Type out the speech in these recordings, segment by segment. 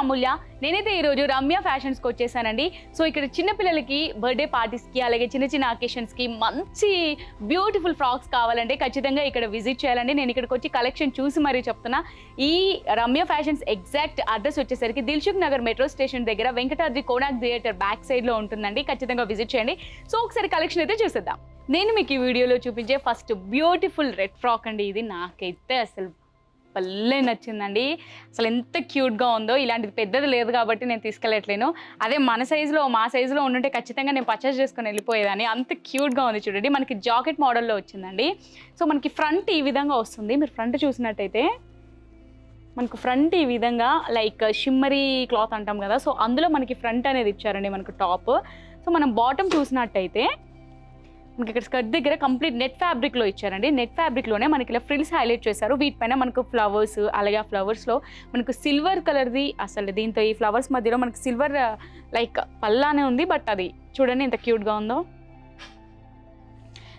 అమూల్య. నేనైతే ఈరోజు రమ్య ఫ్యాషన్స్కి వచ్చేసానండి. సో ఇక్కడ చిన్నపిల్లలకి బర్త్డే పార్టీస్కి అలాగే చిన్న చిన్న అకేషన్స్కి మంచి బ్యూటిఫుల్ ఫ్రాక్స్ కావాలంటే ఖచ్చితంగా ఇక్కడ విజిట్ చేయాలండి. నేను ఇక్కడికి వచ్చి కలెక్షన్ చూసి మరీ చెప్తున్నా. ఈ రమ్య ఫ్యాషన్స్ ఎగ్జాక్ట్ అడ్రస్ వచ్చేసరికి దిల్సుఖ్ నగర్ మెట్రో స్టేషన్ దగ్గర వెంకటాద్రి కోనాక్ థియేటర్ బ్యాక్ సైడ్లో ఉంటుందండి. ఖచ్చితంగా విజిట్ చేయండి. సో ఒకసారి కలెక్షన్ అయితే చూసేద్దాం. నేను మీకు ఈ వీడియోలో చూపించే ఫస్ట్ బ్యూటిఫుల్ రెడ్ ఫ్రాక్ అండి. ఇది నాకైతే అసలు భలే నచ్చిందండి. అసలు ఎంత క్యూట్గా ఉందో. ఇలాంటిది పెద్దది లేదు కాబట్టి నేను తీసుకెళ్ళట్లేను. అదే మన సైజులో మా సైజులో ఉండుంటే ఖచ్చితంగా నేను పర్చేస్ చేసుకొని వెళ్ళిపోయేదాన్ని. అంత క్యూట్గా ఉంది చూడండి. మనకి జాకెట్ మోడల్లో వచ్చిందండి. సో మనకి ఫ్రంట్ ఈ విధంగా వస్తుంది. మీరు ఫ్రంట్ చూసినట్టయితే మనకు ఫ్రంట్ ఈ విధంగా లైక్ షిమ్మరీ క్లాత్ అంటాం కదా, సో అందులో మనకి ఫ్రంట్ అనేది ఇచ్చారండి మనకు టాప్. సో మనం బాటమ్ చూసినట్టయితే మనకి ఇక్కడ స్కర్ట్ దగ్గర కంప్లీట్ నెట్ ఫ్యాబ్రిక్లో ఇచ్చారండి. నెట్ ఫ్యాబ్రిక్లోనే మనకి ఇలా ఫ్రిల్స్ హైలైట్ చేశారు. వీటిపైన మనకు ఫ్లవర్స్, అలాగే ఆ ఫ్లవర్స్లో మనకు సిల్వర్ కలర్ది, అసలు దీంతో ఈ ఫ్లవర్స్ మధ్యలో మనకి సిల్వర్ లైక్ పల్లానే ఉంది. బట్ అది చూడండి ఎంత క్యూట్గా ఉందో.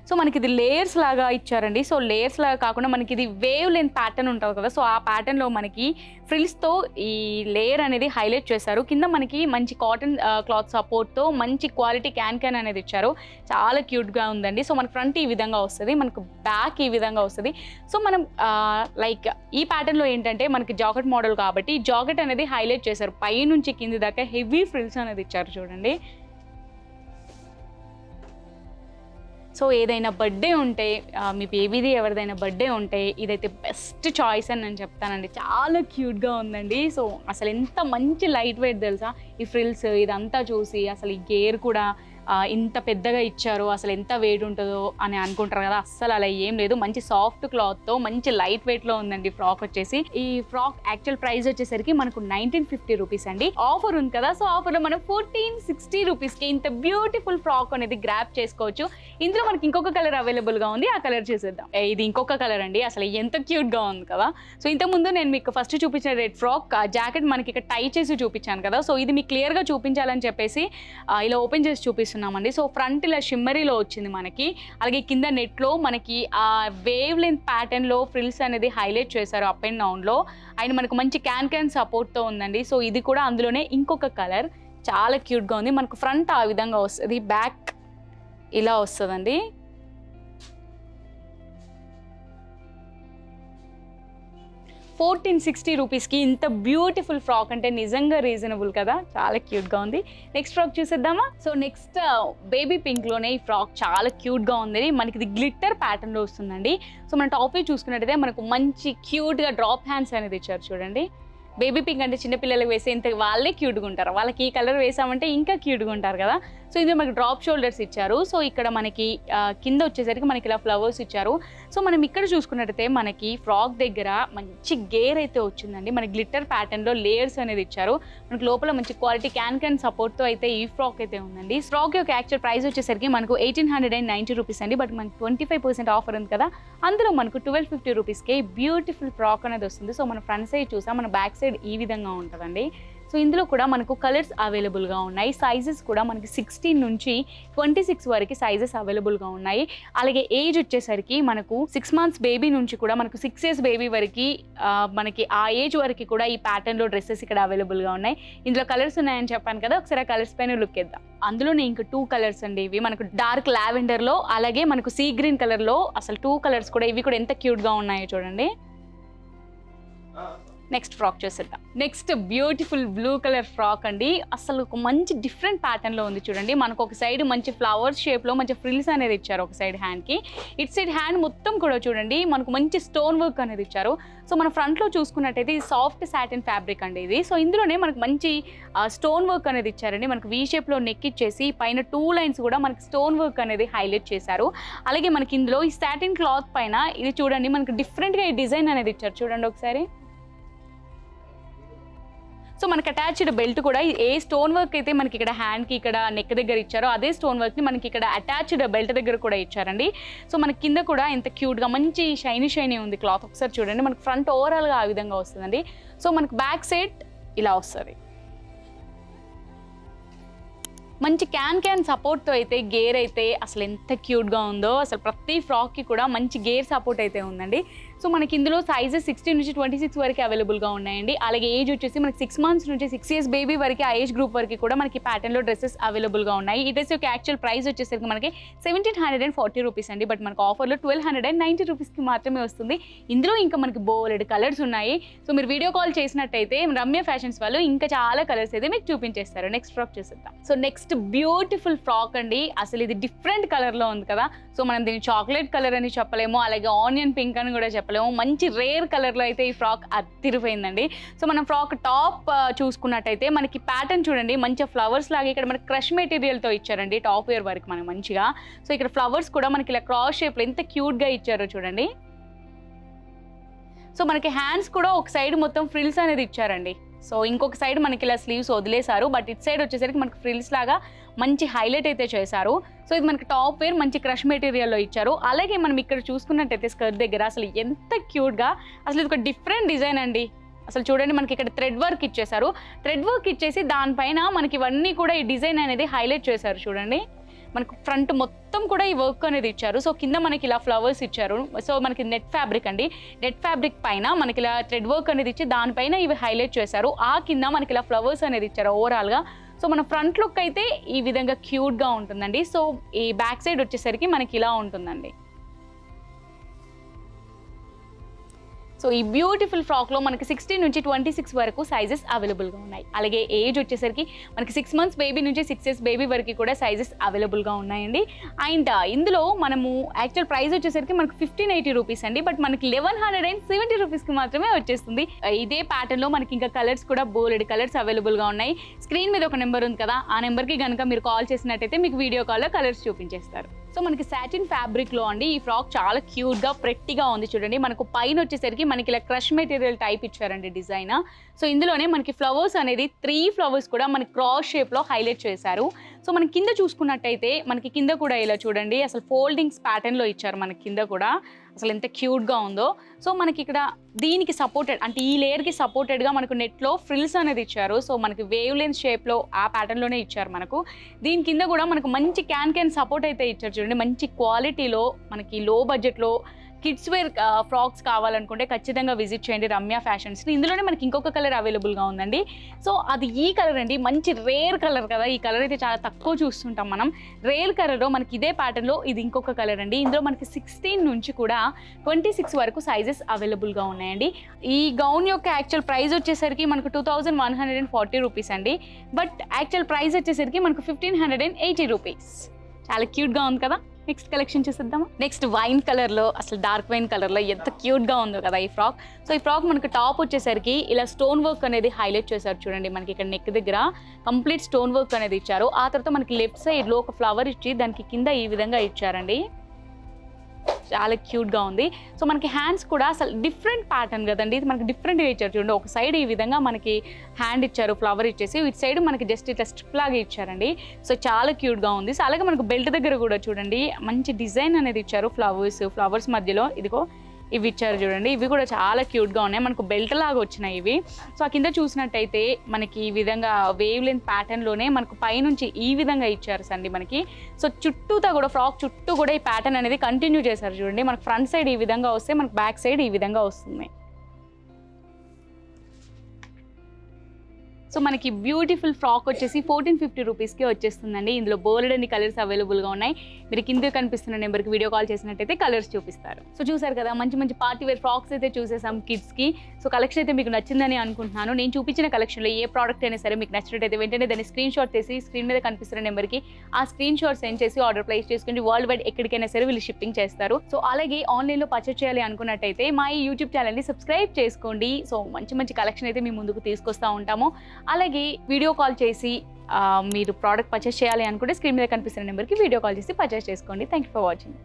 సో మనకి ఇది లేయర్స్ లాగా ఇచ్చారండి. సో లేయర్స్ లాగా కాకుండా మనకి ఇది వేవ్ లెంత్ ప్యాటర్న్ ఉంటుంది కదా, సో ఆ ప్యాటర్న్లో మనకి ఫ్రిల్స్తో ఈ లేయర్ అనేది హైలైట్ చేశారు. కింద మనకి మంచి కాటన్ క్లాత్ సపోర్ట్తో మంచి క్వాలిటీ క్యాన్ అనేది ఇచ్చారు. చాలా క్యూట్గా ఉందండి. సో మన ఫ్రంట్ ఈ విధంగా వస్తుంది, మనకు బ్యాక్ ఈ విధంగా వస్తుంది. సో మనం లైక్ ఈ ప్యాటర్న్లో ఏంటంటే మనకి జాకెట్ మోడల్ కాబట్టి జాకెట్ అనేది హైలైట్ చేశారు. పై నుంచి కింది దాకా హెవీ ఫ్రిల్స్ అనేది ఇచ్చారు చూడండి. సో ఏదైనా బర్త్డే ఉంటే, మీ బేబీది ఎవరిదైనా బర్త్డే ఉంటే ఇదైతే బెస్ట్ చాయిస్ అని నేను చెప్తానండి. చాలా క్యూట్గా ఉందండి. సో అసలు ఎంత మంచి లైట్ వెయిట్ తెలుసా. ఈ ఫ్రిల్స్ ఇదంతా చూసి అసలు ఈ గేర్ కూడా ఇంత పెద్దగా ఇచ్చారు, అసలు ఎంత వెయిట్ ఉంటుందో అని అనుకుంటారు కదా. అస్సలు అలా ఏం లేదు. మంచి సాఫ్ట్ క్లాత్తో మంచి లైట్ వెయిట్లో ఉందండి ఫ్రాక్ వచ్చేసి. ఈ ఫ్రాక్ యాక్చువల్ ప్రైస్ వచ్చేసరికి మనకు 1950 రూపీస్ అండి. ఆఫర్ ఉంది కదా, సో ఆఫర్లో మనం 1460 రూపీస్కి ఇంత బ్యూటిఫుల్ ఫ్రాక్ అనేది గ్రాప్ చేసుకోవచ్చు. ఇందులో మనకి ఇంకొక కలర్ అవైలబుల్గా ఉంది. ఆ కలర్ చూసేద్దాం. ఇది ఇంకొక కలర్ అండి. అసలు ఎంత క్యూట్గా ఉంది కదా. సో ఇంతకుముందు నేను మీకు ఫస్ట్ చూపించిన రెడ్ ఫ్రాక్ జాకెట్ మనకి ఇక్కడ టై చేసి చూపించాను కదా. సో ఇది మీకు క్లియర్గా చూపించాలని చెప్పేసి ఇలా ఓపెన్ చేసి చూపిస్తున్నామండి. సో ఫ్రంట్ ఇలా షిమ్మరీలో వచ్చింది మనకి, అలాగే కింద నెట్లో మనకి ఆ వేవ్ లెంత్ ప్యాటర్న్లో ఫ్రిల్స్ అనేది హైలైట్ చేశారు అప్ అండ్ డౌన్లో. అండ్ మనకు మంచి క్యాన్ సపోర్ట్తో ఉందండి. సో ఇది కూడా అందులోనే ఇంకొక కలర్. చాలా క్యూట్గా ఉంది. మనకు ఫ్రంట్ ఆ విధంగా వస్తుంది, బ్యాక్ ఇలా వస్తుందండి. $1460 రూపీస్కి ఇంత బ్యూటిఫుల్ ఫ్రాక్ అంటే నిజంగా రీజనబుల్ కదా. చాలా క్యూట్గా ఉంది. నెక్స్ట్ ఫ్రాక్ చూసేద్దామా. సో నెక్స్ట్ బేబీ పింక్లోనే ఈ ఫ్రాక్ చాలా క్యూట్గా ఉంది. మనకి ఇది గ్లిట్టర్ ప్యాటర్న్లో వస్తుందండి. సో మన టాప్ చూసుకున్నట్టయితే మనకు మంచి క్యూట్గా డ్రాప్ హ్యాండ్స్ అనేది ఇచ్చారు చూడండి. బేబీ పింక్ అంటే చిన్నపిల్లలకు వేసే ఇంత వాళ్ళే క్యూట్గా ఉంటారు. వాళ్ళకి ఈ కలర్ వేసామంటే ఇంకా క్యూట్గా ఉంటారు కదా. సో ఇందులో మనకి డ్రాప్ షోల్డర్స్ ఇచ్చారు. సో ఇక్కడ మనకి కింద వచ్చేసరికి మనకి ఇలా ఫ్లవర్స్ ఇచ్చారు. సో మనం ఇక్కడ చూసుకున్నట్టయితే మనకి ఫ్రాక్ దగ్గర మంచి గేర్ అయితే వచ్చిందండి. మనకి గ్లిట్టర్ ప్యాటర్న్లో లేయర్స్ అనేది ఇచ్చారు. మనకి లోపల మంచి క్వాలిటీ క్యాన్ సపోర్ట్తో అయితే ఈ ఫ్రాక్ అయితే ఉందండి. ఫ్రాక్ యొక్క యాక్చువల్ ప్రైస్ వచ్చేసరికి మనకు 1890 రూపీస్ అండి. బట్ మనకి 25% ఆఫర్ ఉంది కదా, అందులో మనకు 1250 రూపీస్కి బ్యూటిఫుల్ ఫ్రాక్ అనేది వస్తుంది. సో మన ఫ్రంట్ సైడ్ చూసాం, మన బ్యాక్ సైడ్ ఈ విధంగా ఉంటుందండి. సో ఇందులో కూడా మనకు కలర్స్ అవైలబుల్గా ఉన్నాయి. సైజెస్ కూడా మనకి 16 నుంచి 26 వరకు సైజెస్ అవైలబుల్గా ఉన్నాయి. అలాగే ఏజ్ వచ్చేసరికి మనకు 6 మంత్స్ బేబీ నుంచి కూడా మనకు 6 years బేబీ వరకు మనకి ఆ ఏజ్ వరకు కూడా ఈ ప్యాటర్న్లో డ్రెస్సెస్ ఇక్కడ అవైలబుల్గా ఉన్నాయి. ఇందులో కలర్స్ ఉన్నాయని చెప్పాను కదా, ఒకసారి ఆ కలర్స్ పైన లుక్ ఇద్దాం. అందులోనే ఇంకా 2 కలర్స్ అండి. ఇవి మనకు డార్క్ లావెండర్లో అలాగే మనకు సీ గ్రీన్ కలర్లో, అసలు 2 కలర్స్ కూడా ఇవి కూడా ఎంత క్యూట్గా ఉన్నాయో చూడండి. నెక్స్ట్ ఫ్రాక్ చూసేద్దాం. Next beautiful blue colour frock అండి. అసలు ఒక మంచి డిఫరెంట్ ప్యాటర్న్లో ఉంది చూడండి. మనకు ఒక సైడ్ మంచి ఫ్లవర్స్ షేప్లో మంచి ఫ్రిల్స్ అనేది ఇచ్చారు ఒక సైడ్ హ్యాండ్కి. ఇటు సైడ్ హ్యాండ్ మొత్తం కూడా చూడండి మనకు మంచి స్టోన్ వర్క్ అనేది ఇచ్చారు. సో మన ఫ్రంట్లో చూసుకున్నట్టయితే ఇది సాఫ్ట్ సాటిన్ ఫ్యాబ్రిక్ అండి ఇది. సో ఇందులోనే మనకు మంచి స్టోన్ వర్క్ అనేది ఇచ్చారండి. మనకు వీ షేప్లో నెక్ ఇచ్చేసి పైన 2 lines కూడా మనకి స్టోన్ వర్క్ అనేది హైలైట్ చేశారు. అలాగే మనకి ఇందులో ఈ సాటిన్ క్లాత్ పైన ఇది చూడండి మనకు డిఫరెంట్గా ఈ డిజైన్ అనేది ఇచ్చారు చూడండి ఒకసారి. సో మనకి అటాచ్డ్ బెల్ట్ కూడా ఏ స్టోన్ వర్క్ అయితే మనకి ఇక్కడ హ్యాండ్కి ఇక్కడ నెక్ దగ్గర ఇచ్చారో అదే స్టోన్ వర్క్ని మనకి ఇక్కడ అటాచ్డ్ బెల్ట్ దగ్గర కూడా ఇచ్చారండి. సో మనకి కింద కూడా ఎంత క్యూట్గా మంచి షైనీ ఉంది క్లాత్. ఒకసారి చూడండి మనకి ఫ్రంట్ ఓవరాల్గా ఆ విధంగా వస్తుందండి. సో మనకి బ్యాక్ సైడ్ ఇలా వస్తుంది. మంచి క్యాన్ సపోర్ట్తో అయితే గేర్ అయితే అసలు ఎంత క్యూట్గా ఉందో. అసలు ప్రతి ఫ్రాక్కి కూడా మంచి గేర్ సపోర్ట్ అయితే ఉందండి. సో మనకి ఇందులో సైజెస్ 16 నుంచి 26 వరకు అవైలబుల్గా ఉన్నాయండి. అలాగే ఏజ్ వచ్చేసి మనకి 6 మంత్స్ నుంచి 6 ఇయర్స్ బేబీ వరకు ఆ ఏజ్ గ్రూప్ వరకు కూడా మనకి ప్యాటర్న్లో డ్రెస్సెస్ అవైలబుల్గా ఉన్నాయి. ఈ డ్రెస్ యొక్క యాక్చువల్ ప్రైస్ వచ్చేసరికి మనకి 1740 రూపీస్ అండి. బట్ మనకు ఆఫర్లో 1290 రూపీస్కి మాత్రమే వస్తుంది. ఇందులో ఇంకా మనకి బోలెడ్ కలర్స్ ఉన్నాయి. సో మీరు వీడియో కాల్ చేసినట్టయితే రమ్య ఫ్యాషన్స్ వాళ్ళు ఇంకా చాలా కలర్స్ అయితే మీకు చూపించేస్తారు. నెక్స్ట్ ఫ్రాక్ చూసేద్దాం. సో నెక్స్ట్ బ్యూటిఫుల్ ఫ్రాక్ అండి. అసలు ఇది డిఫరెంట్ కలర్లో ఉంది కదా. సో మనం దీన్ని చాక్లెట్ కలర్ అని చెప్పలేము, అలాగే ఆనియన్ పింక్ అని కూడా చెప్పలేము. మంచి రేర్ కలర్లో అయితే ఈ ఫ్రాక్ అదిరిపోయిందండి. సో మనం ఫ్రాక్ టాప్ చూసుకున్నట్టయితే మనకి ప్యాటర్న్ చూడండి, మంచిగా ఫ్లవర్స్ లాగా ఇక్కడ మనకి క్రష్ మెటీరియల్తో ఇచ్చారండి టాప్ వేర్ వరకు మనకి మంచిగా. సో ఇక్కడ ఫ్లవర్స్ కూడా మనకి ఇలా క్రాస్ షేప్లో ఎంత క్యూట్గా ఇచ్చారో చూడండి. సో మనకి హ్యాండ్స్ కూడా ఒక సైడ్ మొత్తం ఫ్రిల్స్ అనేది ఇచ్చారండి. సో ఇంకొక సైడ్ మనకి ఇలా స్లీవ్స్ వదిలేశారు. బట్ ఇట్ సైడ్ వచ్చేసరికి మనకి ఫ్రిల్స్ లాగా మంచి హైలైట్ అయితే చేశారు. సో ఇది మనకి టాప్ వేర్ మంచి క్రష్ మెటీరియల్లో ఇచ్చారు. అలాగే మనం ఇక్కడ చూసుకున్నట్టయితే స్కర్ట్ దగ్గర అసలు ఎంత క్యూట్గా, అసలు ఇది ఒక డిఫరెంట్ డిజైన్ అండి. అసలు చూడండి మనకి ఇక్కడ థ్రెడ్ వర్క్ ఇచ్చేసారు. థ్రెడ్ వర్క్ ఇచ్చేసి దానిపైన మనకి ఇవన్నీ కూడా ఈ డిజైన్ అనేది హైలైట్ చేశారు చూడండి. మనకు ఫ్రంట్ మొత్తం కూడా ఈ వర్క్ అనేది ఇచ్చారు. సో కింద మనకి ఇలా ఫ్లవర్స్ ఇచ్చారు. సో మనకి నెట్ ఫ్యాబ్రిక్ అండి. నెట్ ఫ్యాబ్రిక్ పైన మనకి ఇలా థ్రెడ్ వర్క్ అనేది ఇచ్చి దానిపైన ఇవి హైలైట్ చేశారు. ఆ కింద మనకి ఇలా ఫ్లవర్స్ అనేది ఇచ్చారు ఓవరాల్గా. సో మన ఫ్రంట్ లుక్ అయితే ఈ విధంగా క్యూట్గా ఉంటుందండి. సో ఈ బ్యాక్ సైడ్ వచ్చేసరికి మనకి ఇలా ఉంటుందండి. సో ఈ బ్యూటిఫుల్ ఫ్రాక్లో మనకి 16 నుంచి 26 వరకు సైజెస్ అవైలబుల్గా ఉన్నాయి. అలాగే ఏజ్ వచ్చేసరికి మనకి 6 మంత్స్ బేబీ నుంచి 6 ఇయర్స్ బేబీ వరకు కూడా సైజెస్ అవైలబుల్గా ఉన్నాయండి. అండ్ ఇందులో మనము యాక్చువల్ ప్రైస్ వచ్చేసరికి మనకి 1580 రూపీస్ అండి. బట్ మనకి 1170 రూపీస్కి మాత్రమే వచ్చేస్తుంది. ఇదే ప్యాటర్న్లో మనకి ఇంకా కలర్స్ కూడా బోలెడ్ కలర్స్ అవైలబుల్గా ఉన్నాయి. స్క్రీన్ మీద ఒక నెంబర్ ఉంది కదా, ఆ నెంబర్కి కనుక మీరు కాల్ చేసినట్టయితే మీకు వీడియో కాల్లో కలర్స్ చూపించేస్తారు. సో మనకి సాటిన్ ఫ్యాబ్రిక్లో అండి ఈ ఫ్రాక్ చాలా క్యూట్గా ప్రెట్టిగా ఉంది చూడండి. మనకు పైన వచ్చేసరికి మనకి ఇలా క్రష్ మెటీరియల్ టైప్ ఇచ్చారండి డిజైన్. సో ఇందులోనే మనకి ఫ్లవర్స్ అనేది 3 ఫ్లవర్స్ కూడా మనకి క్రాస్ షేప్లో హైలైట్ చేశారు. సో మనం కింద చూసుకున్నట్టయితే మనకి కింద కూడా ఇలా చూడండి అసలు ఫోల్డింగ్స్ ప్యాటర్న్లో ఇచ్చారు మనకి కింద కూడా. అసలు ఎంత క్యూట్గా ఉందో. సో మనకి ఇక్కడ దీనికి సపోర్టెడ్ అంటే ఈ లేయర్కి సపోర్టెడ్గా మనకు నెట్లో ఫ్రిల్స్ అనేది ఇచ్చారు. సో మనకి వేవ్ లెన్స్ షేప్లో ఆ ప్యాటర్న్లోనే ఇచ్చారు మనకు. దీని కింద కూడా మనకు మంచి క్యాన్ సపోర్ట్ అయితే ఇచ్చారు చూడండి. మంచి క్వాలిటీలో మనకి లో బడ్జెట్లో కిడ్స్ వేర్ ఫ్రాక్స్ కావాలనుకుంటే ఖచ్చితంగా విజిట్ చేయండి రమ్య ఫ్యాషన్స్ని. ఇందులోనే మనకి ఇంకొక కలర్ అవైలబుల్గా ఉందండి. సో అది ఈ కలర్ అండి. మంచి రేర్ కలర్ కదా. ఈ కలర్ అయితే చాలా తక్కువ చూస్తుంటాం మనం. రేర్ కలర్లో మనకి ఇదే ప్యాటర్న్లో ఇది ఇంకొక కలర్ అండి. ఇందులో మనకి 16 నుంచి కూడా 26 వరకు సైజెస్ అవైలబుల్గా ఉన్నాయండి. ఈ గౌన్ యొక్క యాక్చువల్ ప్రైస్ వచ్చేసరికి మనకు 2140 రూపీస్ అండి. బట్ యాక్చువల్ ప్రైస్ వచ్చేసరికి మనకు 1580 రూపీస్. చాలా క్యూట్గా ఉంది కదా. నెక్స్ట్ కలెక్షన్ చూసేద్దామా. నెక్స్ట్ వైన్ కలర్లో అసలు డార్క్ వైన్ కలర్లో ఎంత క్యూట్గా ఉందో కదా ఈ ఫ్రాక్. సో ఈ ఫ్రాక్ మనకు టాప్ వచ్చేసరికి ఇలా స్టోన్ వర్క్ అనేది హైలైట్ చేశారు చూడండి. మనకి ఇక్కడ నెక్ దగ్గర కంప్లీట్ స్టోన్ వర్క్ అనేది ఇచ్చారు. ఆ తర్వాత మనకి లెఫ్ట్ సైడ్లో ఒక ఫ్లవర్ ఇచ్చి దానికి కింద ఈ విధంగా ఇచ్చారండి. చాలా క్యూట్గా ఉంది. సో మనకి హ్యాండ్స్ కూడా అసలు డిఫరెంట్ ప్యాటర్న్ కదండి. ఇది మనకి డిఫరెంట్గా ఇచ్చారు చూడండి. ఒక సైడ్ ఈ విధంగా మనకి హ్యాండ్ ఇచ్చారు ఫ్లవర్ ఇచ్చేసి, ఇటు సైడ్ మనకి జస్ట్ ఇట్లా స్ట్రిప్ లాగా ఇచ్చారండి. సో చాలా క్యూట్గా ఉంది. సో అలాగే మనకు బెల్ట్ దగ్గర కూడా చూడండి మంచి డిజైన్ అనేది ఇచ్చారు. ఫ్లవర్స్ మధ్యలో ఇదిగో ఇవి ఇచ్చారు చూడండి. ఇవి కూడా చాలా క్యూట్గా ఉన్నాయి. మనకు బెల్ట్ లాగా వచ్చినాయి ఇవి. సో ఆ కింద చూసినట్టయితే మనకి ఈ విధంగా వేవ్ లెంత్ ప్యాటర్న్లోనే మనకు పైనుంచి ఈ విధంగా ఇచ్చారు సండి మనకి. సో చుట్టూతా కూడా ఫ్రాక్ చుట్టూ కూడా ఈ ప్యాటర్న్ అనేది కంటిన్యూ చేశారు చూడండి. మనకు ఫ్రంట్ సైడ్ ఈ విధంగా వస్తే మనకు బ్యాక్ సైడ్ ఈ విధంగా వస్తుంది. సో మనకి బ్యూటిఫుల్ ఫ్రాక్ వచ్చేసి 1450 రూపీస్కి వచ్చేస్తుందండి. ఇందులో బోలెడన్ని కలర్స్ అవైలబుల్గా ఉన్నాయి. మీరు కింద కనిపిస్తున్న నెంబర్కి వీడియో కాల్ చేసినట్టయితే కలర్స్ చూపిస్తారు. సో చూసారు కదా మంచి పార్టీ వేర్ ఫ్రాక్స్ అయితే చూసేసాం కిడ్స్కి. సో కలెక్షన్ అయితే మీకు నచ్చిందని అనుకుంటున్నాను. నేను చూపించిన కలెక్షన్లో ఏ ప్రోడక్ట్ అయినా సరే మీకు నచ్చినట్టయితే వెంటనే దాన్ని స్క్రీన్ షాట్ చేసి స్క్రీన్ మీద కనిపిస్తున్న నెంబర్కి ఆ స్క్రీన్ షాట్ సెండ్ చేసి ఆర్డర్ ప్లేస్ చేసుకుని వరల్డ్ వైడ్ ఎక్కడికైనా సరే వీళ్ళు షిప్పింగ్ చేస్తారు. సో అలాగే ఆన్లైన్లో పర్చేస్ చేయాలి అనుకున్నట్టయితే మా ఈ యూట్యూబ్ ఛానల్ని సబ్స్క్రైబ్ చేసుకోండి. సో మంచి కలెక్షన్ అయితే మీ ముందుకు తీసుకొస్తూ ఉంటాము. అలాగే వీడియో కాల్ చేసి మీరు ప్రోడక్ట్ పర్చేస్ చేయాలి అనుకుంటే స్క్రీన్ మీద కనిపిస్తున్న నెంబర్కి వీడియో కాల్ చేసి పర్చేస్ చేసుకోండి. Thank you for watching.